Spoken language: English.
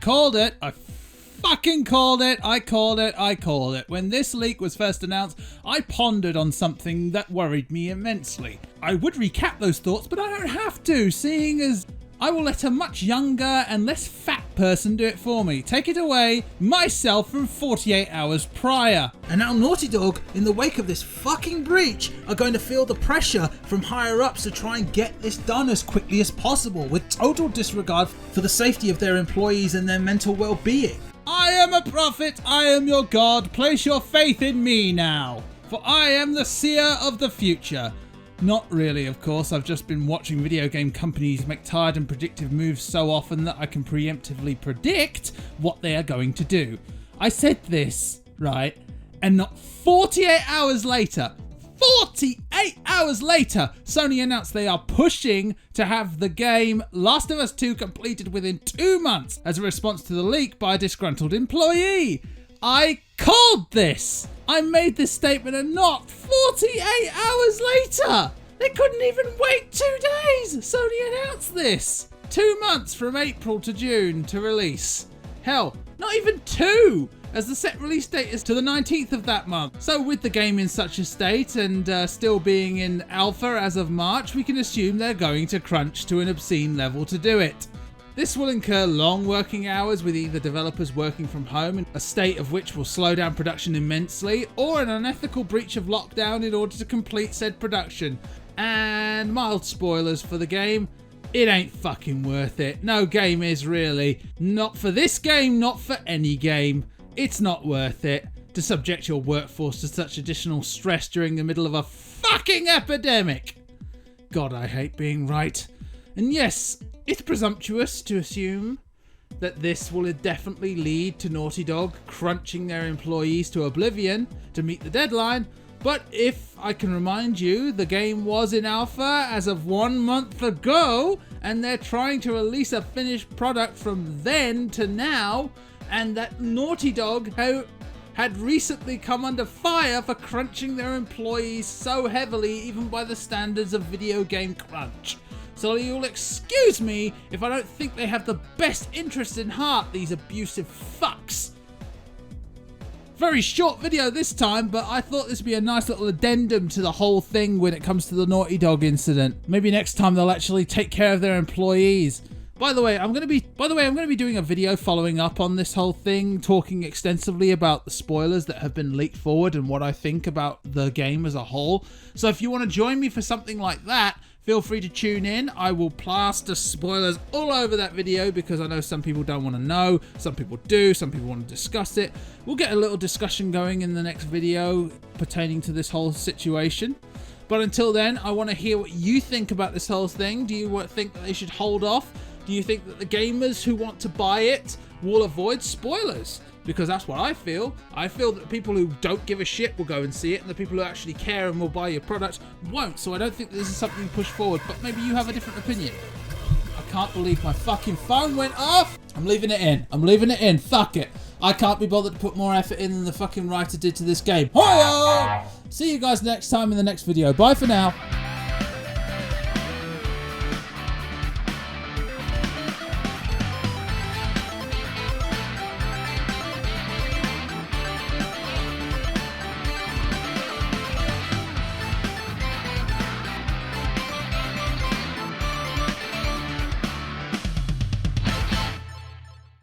called it. I fucking called it. I called it. When this leak was first announced, I pondered on something that worried me immensely. I would recap those thoughts, but I don't have to, seeing as I will let a much younger and less fat person do it for me. Take it away, myself, from 48 hours prior. And now Naughty Dog, in the wake of this fucking breach, are going to feel the pressure from higher ups to try and get this done as quickly as possible, with total disregard for the safety of their employees and their mental well-being. I am a prophet, I am your God, place your faith in me now, for I am the seer of the future. Not really, of course. I've just been watching video game companies make tired and predictive moves so often that I can preemptively predict what they are going to do. I said this, right? And not 48 hours later, Sony announced they are pushing to have the game Last of Us 2 completed within 2 months as a response to the leak by a disgruntled employee. I called this! I made this statement and not 48 hours later! They couldn't even wait 2 days! Sony announced this! 2 months from April to June to release. Hell, not even 2! As the set release date is to the 19th of that month. So with the game in such a state and still being in alpha as of March, we can assume they're going to crunch to an obscene level to do it. This will incur long working hours with either developers working from home, a state of which will slow down production immensely, or an unethical breach of lockdown in order to complete said production. And mild spoilers for the game, it ain't fucking worth it. No game is really. Not for this game, not for any game. It's not worth it to subject your workforce to such additional stress during the middle of a fucking epidemic. God, I hate being right. And yes, it's presumptuous to assume that this will definitely lead to Naughty Dog crunching their employees to oblivion to meet the deadline, but if I can remind you, the game was in alpha as of 1 month ago, and they're trying to release a finished product from then to now, and that Naughty Dog had recently come under fire for crunching their employees so heavily, even by the standards of video game crunch. So you'll excuse me if I don't think they have the best interest in heart, these abusive fucks. Very short video this time, but I thought this would be a nice little addendum to the whole thing when it comes to the Naughty Dog incident. Maybe next time they'll actually take care of their employees. By the way, I'm going to be doing a video following up on this whole thing, talking extensively about the spoilers that have been leaked forward and what I think about the game as a whole. So if you want to join me for something like that, feel free to tune in. I will plaster spoilers all over that video because I know some people don't want to know, some people do, some people want to discuss it. We'll get a little discussion going in the next video pertaining to this whole situation. But until then, I want to hear what you think about this whole thing. Do you think that they should hold off? Do you think that the gamers who want to buy it will avoid spoilers? Because that's what I feel. I feel that the people who don't give a shit will go and see it, and the people who actually care and will buy your product won't. So I don't think this is something you push forward, but maybe you have a different opinion. I can't believe my fucking phone went off. I'm leaving it in. Fuck it. I can't be bothered to put more effort in than the fucking writer did to this game. Hiya! See you guys next time in the next video. Bye for now.